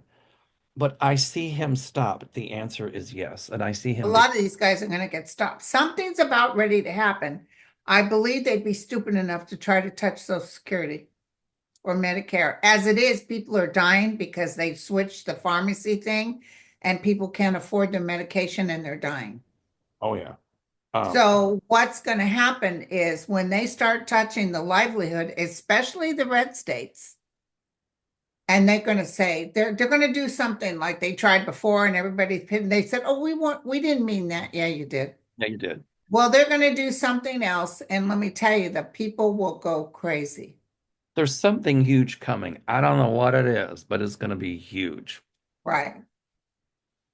But I see him stop. The answer is yes. And I see A him be, lot of these guys are going to get stopped. Something's about ready to happen. I believe they'd be stupid enough to try to touch Social Security or Medicare. As it is, people are dying because they've switched the pharmacy thing and people can't afford their medication and they're dying. oh yeah. Um, So what's going to happen is when they start touching the livelihood, especially the red states, and they're going to say they're going to do something like they tried before, and they said, "Oh, we didn't mean that." Yeah, you did. yeah, you did. Well, they're going to do something else, and let me tell you, the people will go crazy. There's something huge coming. I don't know what it is, but it's going to be huge. Right.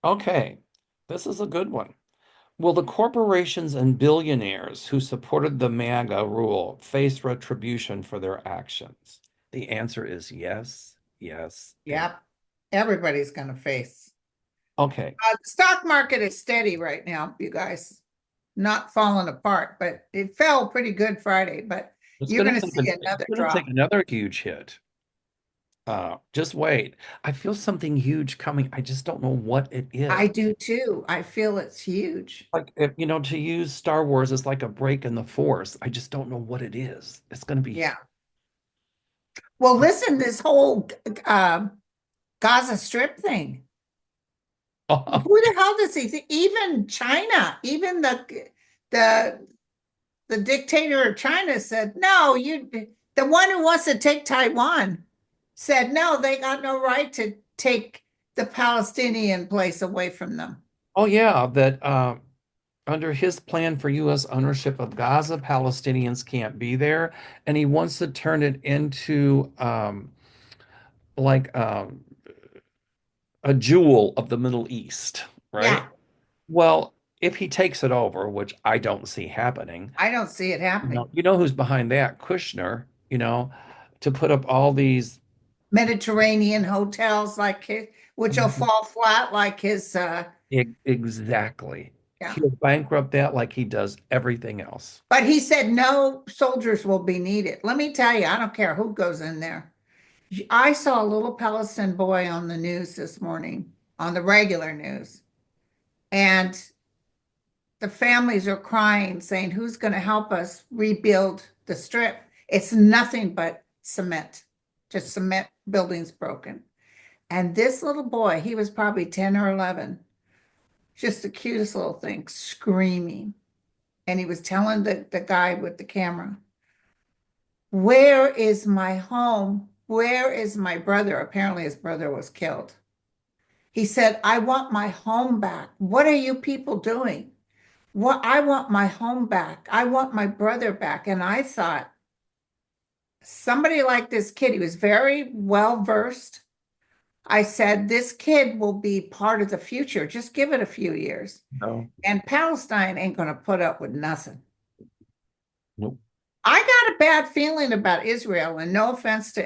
Okay, this is a good one. Will the corporations and billionaires who supported the MAGA rule face retribution for their actions? The answer is yes, yes, and Yep. Everybody's going to face. okay. The stock market is steady right now, you guys. Not falling apart, but it fell pretty good Friday, but you're going to see It's another gonna take drop. another huge hit. Just wait. I feel something huge coming. I just don't know what it is. I do too. I feel it's huge. Like if, to use Star Wars is like a break in the force. I just don't know what it is. It's going to be Yeah. Well, listen, this whole Gaza Strip thing. Who the hell does he think? Even China, even the the dictator of China said, no, the one who wants to take Taiwan said, no, they got no right to take the Palestinian place away from them. Oh yeah, that under his plan for U.S. ownership of Gaza, Palestinians can't be there, and he wants to turn it into like a jewel of the Middle East, right? Yeah, Well, if he takes it over, which I don't see happening, I don't see it happening. you know who's behind that? Kushner, to put up all these Mediterranean hotels like his, which will fall flat like his, exactly. yeah. He'll bankrupt that like he does everything else. But he said no soldiers will be needed. Let me tell you, I don't care who goes in there. I saw a little Palestinian boy on the news this morning, on the regular news, and the families are crying, saying, who's going to help us rebuild the strip? It's nothing but cement, just cement buildings broken. And this little boy, he was probably 10 or 11, just the cutest little thing, screaming. And he was telling the guy with the camera, where is my home? Where is my brother? Apparently, his brother was killed. He said, I want my home back. What are you people doing? What I want my home back. I want my brother back. And I thought, somebody like this kid, he was very well versed, I said, this kid will be part of the future. Just give it a few years. No. And Palestine ain't going to put up with nothing. Nope. I got a bad feeling about Israel, and no offense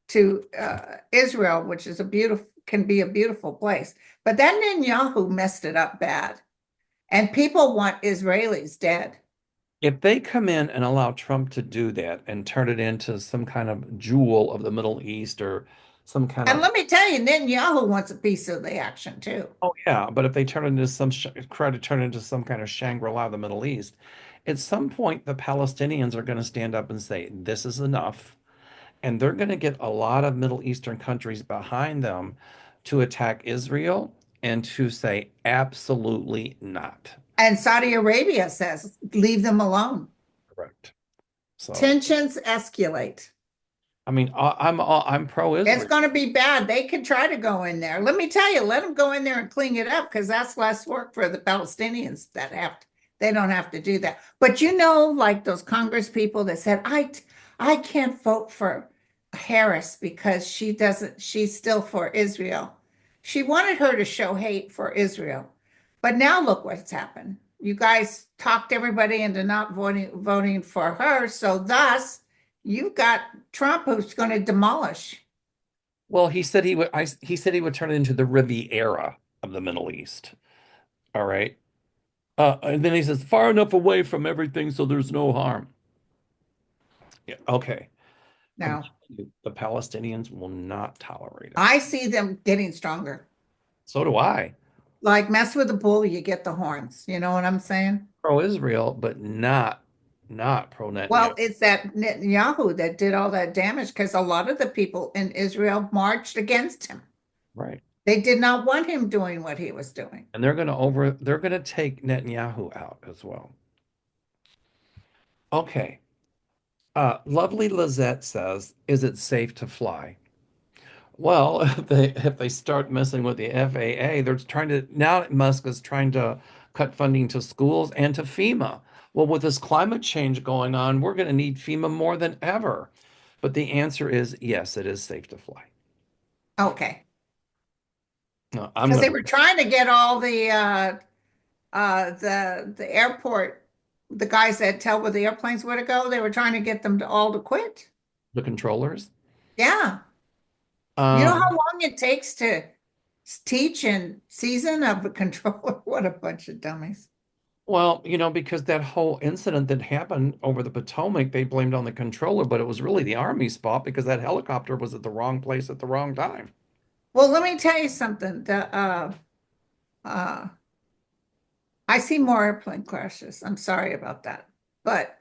to Israel, which is a beautiful can be a beautiful place, but that Netanyahu messed it up bad, and people want Israelis dead. If they come in and allow Trump to do that and turn it into some kind of jewel of the Middle East or some kind And of, let me tell you, Netanyahu wants a piece of the action too. oh yeah, but if they turn it into try to turn it into some kind of Shangri-La of the Middle East, at some point the Palestinians are going to stand up and say, this is enough. And they're going to get a lot of Middle Eastern countries behind them to attack Israel and to say, absolutely not. And Saudi Arabia says, leave them alone. Correct. So, Tensions escalate. I mean, I'm It's pro-Israel. going to be bad. They could try to go in there. Let me tell you, let them go in there and clean it up because that's less work for the Palestinians that have to, they don't have to do that. But you know, like those Congress people that said, I can't vote for Harris because she's still for Israel. She wanted her to show hate for Israel. But now look what's happened. You guys talked everybody into not voting for her. So thus you've got Trump who's going to demolish. Well, he said he would turn it into the Riviera of the Middle East. All right. And then he says, far enough away from everything so there's no harm. Yeah, okay. I'm Now, telling you, the Palestinians will not tolerate it. I see them getting stronger. So do I. Like mess with the bull, you get the horns. You know what I'm saying? Pro-Israel, but not pro-Netanyahu. Well, it's that Netanyahu that did all that damage because a lot of the people in Israel marched against him. Right. They did not want him doing what he was doing. And they're gonna take Netanyahu out as well. Okay. Lovely Lizette says, is it safe to fly? Well, if they start messing with the FAA, they're trying to now Musk is trying to cut funding to schools and to FEMA. Well, with this climate change going on, we're going to need FEMA more than ever. But the answer is yes, it is safe to fly. Okay. No, I'm Because going they to were trying to get all the airport, the guys that tell where the airplanes were to go, they were trying to get them to all to quit. the controllers. Yeah. You know how Um, long it takes to teach and season of a controller? What a bunch of dummies. well, because that whole incident that happened over the Potomac, they blamed on the controller, but it was really the Army's fault because that helicopter was at the wrong place at the wrong time. Well, let me tell you something. Uh, I see more airplane crashes. I'm sorry about that. But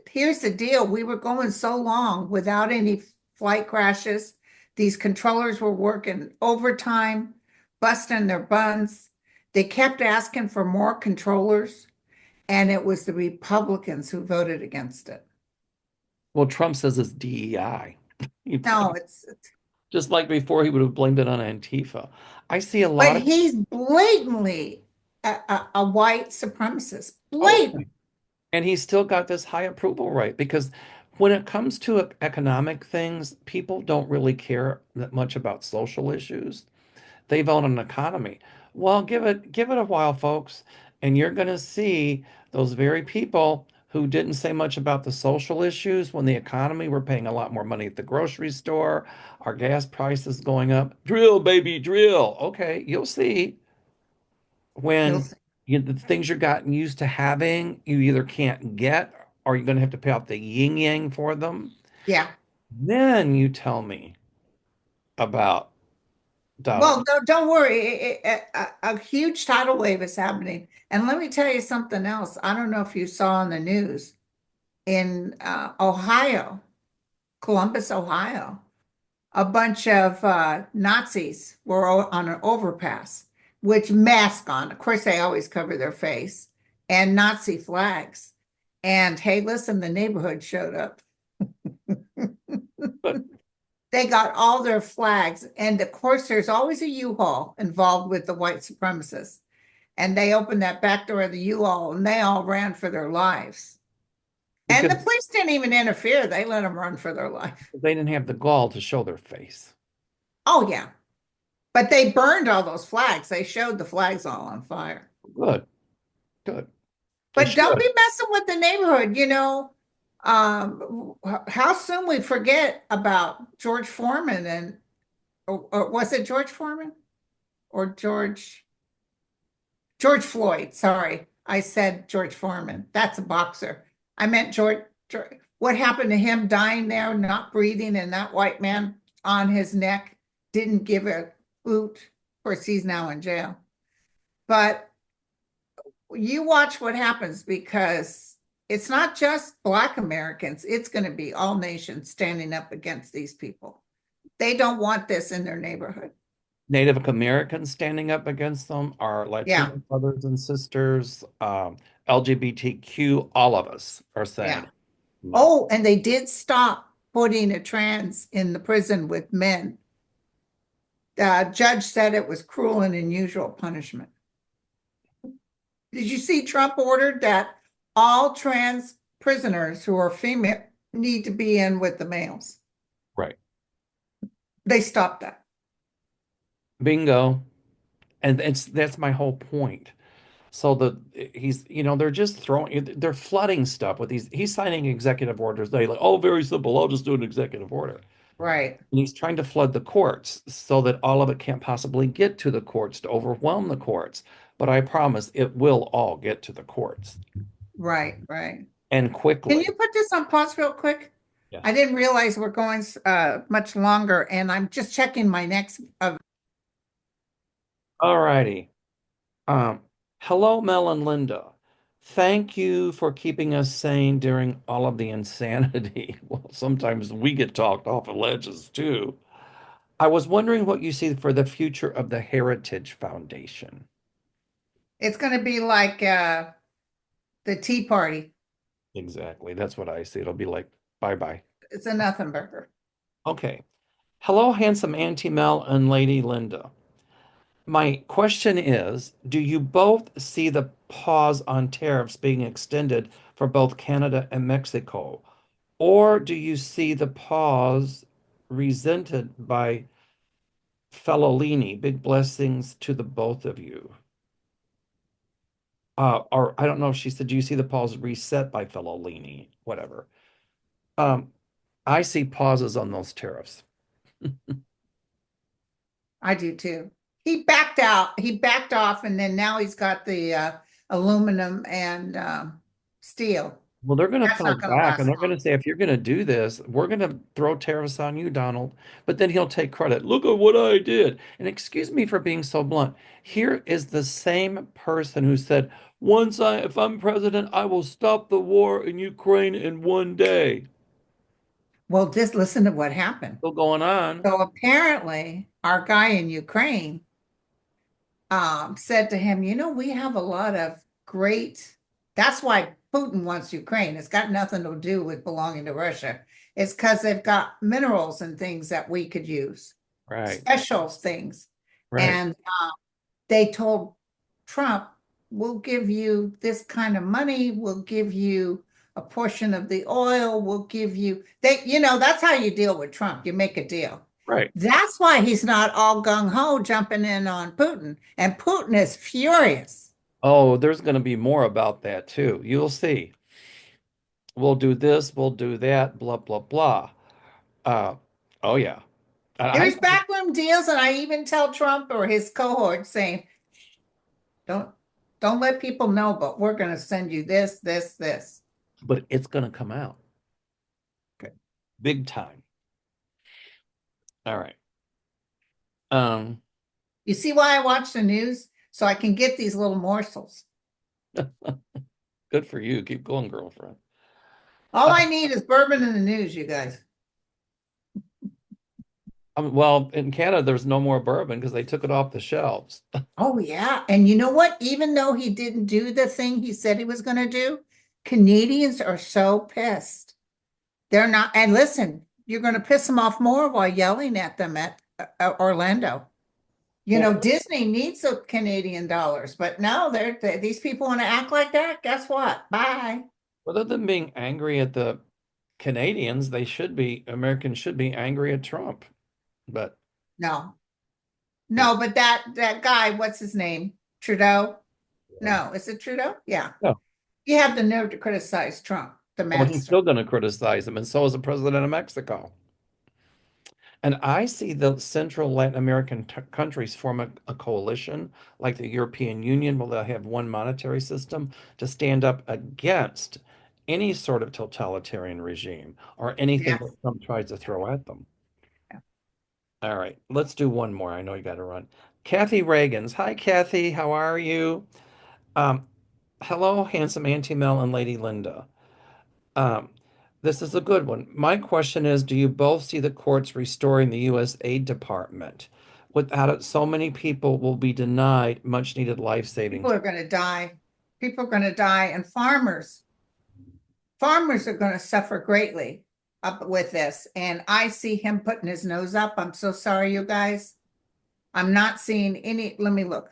here's the deal. We were going so long without any flight crashes. These controllers were working overtime, busting their buns. They kept asking for more controllers, and it was the Republicans who voted against it. Well, Trump says it's DEI. He No, blamed, it's just like before, he would have blamed it on Antifa. I see a but lot of, he's blatantly a white supremacist. oh, Blatant. and he's still got this high approval rate because when it comes to economic things, people don't really care that much about social issues. They vote on economy. Well, give it a while, folks, and you're going to see those very people who didn't say much about the social issues when the economy, we're paying a lot more money at the grocery store, our gas prices going up. Drill, baby, drill. Okay, you'll see You'll when see. the things you're gotten used to having, you either can't get or you're going to have to pay out the yin yang for them. Yeah. Then you tell me about Donald. Well, don't worry. A huge tidal wave is happening. And let me tell you something else. I don't know if you saw on the news in Ohio, Columbus, Ohio, a bunch of Nazis were on an overpass, which mask on. Of course, they always cover their face and Nazi flags. And hey, listen, the neighborhood showed up. But They got all their flags. And of course, there's always a U-Haul involved with the white supremacists. And they opened that back door of the U-Haul and they all ran for their lives. And the because police didn't even interfere. They let them run for their life. they didn't have the gall to show their face. Oh, yeah. But they burned all those flags. They showed the flags all on fire. Good, good. They But don't should. be messing with the neighborhood, how soon we forget about George Foreman or was it George Foreman or George Floyd? Sorry, I said George Foreman. That's a boxer. I meant George. What happened to him dying there, not breathing, and that white man on his neck didn't give a hoot. Of course, he's now in jail. But you watch what happens because it's not just Black Americans, it's going to be all nations standing up against these people. They don't want this in their neighborhood. Native Americans standing up against them, our Yeah, Latino brothers and sisters, LGBTQ, all of us are yeah. saying no. Oh, and they did stop putting a trans in the prison with men. The judge said it was cruel and unusual punishment. Did you see Trump ordered that all trans prisoners who are female need to be in with the males? Right. They stopped that. Bingo. And that's my whole point. So they're just they're flooding stuff with these. He's signing executive orders. They like, oh, very simple. I'll just do an executive order. Right, And he's trying to flood the courts so that all of it can't possibly get to the courts to overwhelm the courts. But I promise it will all get to the courts right. and Can quickly. you put this on pause real quick? I Yes. didn't realize we're going much longer, and I'm just checking my next. All righty. Um, Hello, Mel and Linda. Thank you for keeping us sane during all of the insanity. Well, sometimes we get talked off of ledges too. I was wondering what you see for the future of the Heritage Foundation. It's going to be like the Tea Party. Exactly. That's what I see. It'll be like, bye bye. It's a nothing burger. Okay. Hello, handsome Auntie Mel and Lady Linda. My question is, do you both see the pause on tariffs being extended for both Canada and Mexico? Or do you see the pause resented by Fellowlini? Big blessings to the both of you. Or I don't know if she said, do you see the pause reset by Fellowlini? Whatever. Um, I see pauses on those tariffs. I do too. He backed out. He backed off, and then now he's got the aluminum and steel. Well, they're going to That's not fight going to back and last they're going long. to say, if you're going to do this, we're going to throw tariffs on you, Donald. But then he'll take credit. Look at what I did. And excuse me for being so blunt. Here is the same person who said, if I'm president, I will stop the war in Ukraine in 1 day. Well, just listen to what happened. Still going on. So apparently, our guy in Ukraine said to him, we have a lot of great. That's why Putin wants Ukraine. It's got nothing to do with belonging to Russia. It's because they've got minerals and things that we could use, Right, special things. right, And they told Trump, we'll give you this kind of money, we'll give you a portion of the oil, we'll give you that's how you deal with Trump. You make a deal. right. That's why he's not all gung-ho jumping in on Putin. And Putin is furious. Oh, there's going to be more about that too. You'll see. We'll do this, we'll do that, blah, blah, blah. Uh, oh yeah. I There's backroom deals, and I even tell Trump or his cohort saying, don't don't let people know, but we're going to send you this. but it's going to come out Okay. big time. All right. Um, You see why I watch the news? So I can get these little morsels. Good for you. Keep going, girlfriend. All I need is bourbon in the news, you guys. Well, in Canada, there's no more bourbon because they took it off the shelves. Oh, yeah. And you know what? Even though he didn't do the thing he said he was going to do, Canadians are so pissed. They're not. And listen, you're going to piss them off more while yelling at them at Orlando. Well, Disney needs the Canadian dollars, but no, these people want to act like that. Guess what? Bye. rather than being angry at the Canadians, Americans should be angry at Trump. But No. Yeah. No, but that guy, what's his name? Trudeau? No, is it Trudeau? Yeah. No. You have the nerve to criticize Trump, the Well, he's master. still going to criticize him, and so is the president of Mexico. And I see the Central Latin American countries form a coalition, like the European Union, where they'll have one monetary system to stand up against any sort of totalitarian regime or anything Yes. that Trump tries to throw at them. Yeah. All right, let's do one more. I know you got to run. Kathy Reagans. Hi, Kathy. How are you? Um, hello, handsome Auntie Mel and Lady Linda. Um, this is a good one. My question is, do you both see the courts restoring the U.S. aid department? Without it, so many people will be denied much needed life saving. People are going to die. People are going to die, and farmers are going to suffer greatly up with this. And I see him putting his nose up. I'm so sorry, you guys. I'm not seeing any. Let me look.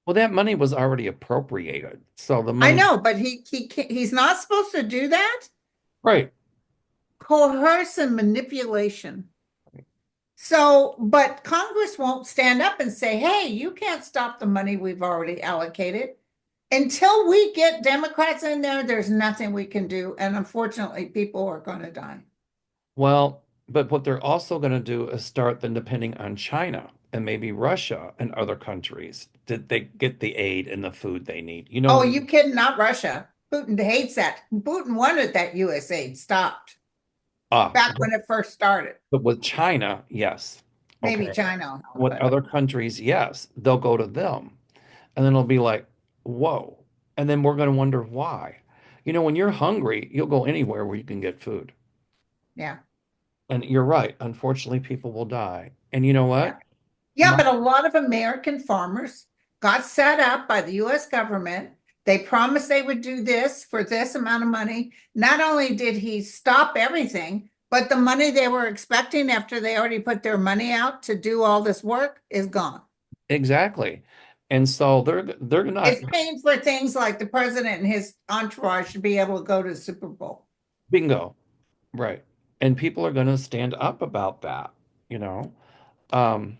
Well, that money was already appropriated. So the I money, know, but he's not supposed to do that. right. Coerce and manipulation. So, but Congress won't stand up and say, hey, you can't stop the money we've already allocated. Until we get Democrats in there, there's nothing we can do. And unfortunately, people are going to die. Well, but what they're also going to do is start then depending on China and maybe Russia and other countries. Did they get the aid and the food they need? You Oh, know, you kidding? Not Russia. Putin hates that. Putin wanted that US aid stopped ah, back when it first started. but with China, yes. Maybe Okay. China, With but other countries, yes, they'll go to them. And then it'll be like, whoa. And then we're going to wonder why. You know, when you're hungry, you'll go anywhere where you can get food. yeah, And you're right. Unfortunately, people will die. And you know yeah. what? Yeah, My, but a lot of American farmers got set up by the US government. They promised they would do this for this amount of money. Not only did he stop everything, but the money they were expecting after they already put their money out to do all this work is gone. exactly. And so they're not It's paying for things like the president and his entourage to be able to go to the Super Bowl. bingo. Right. And people are going to stand up about that, you know. Um,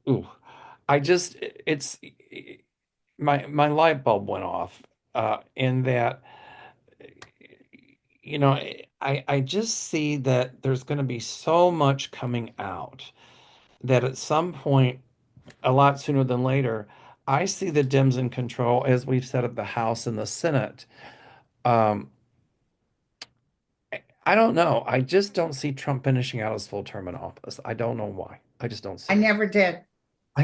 ooh, I just it's my light bulb went off in that you know, I just see that there's going to be so much coming out that at some point, a lot sooner than later, I see the Dems in control, as we've said at the House and the Senate. Um, I don't know. I just don't see Trump finishing out his full term in office. I don't know why. I just don't I see it. never did. I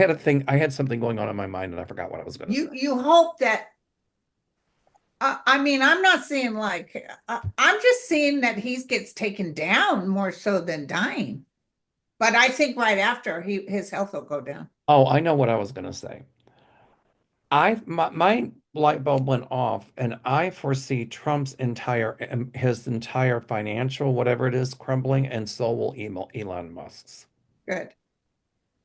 had something going on in my mind and I forgot what I was going to say. You hope that I mean, I'm not seeing like I'm just seeing that he gets taken down more so than dying. But I think right after his health will go down. Oh, I know what I was going to say. My light bulb went off, and I foresee Trump's entire his entire financial whatever it is crumbling, and so will Elon Musk's. Good.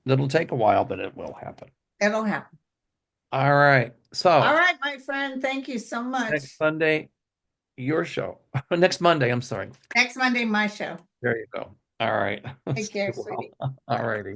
It'll take a while, but it will happen. It'll happen. All right. All So right, my friend. Thank you so next much. Sunday, your show. Next Monday, I'm sorry. Next Monday, my show. There you go. All right. Take Stay care, well. sweetie. All Bye. righty.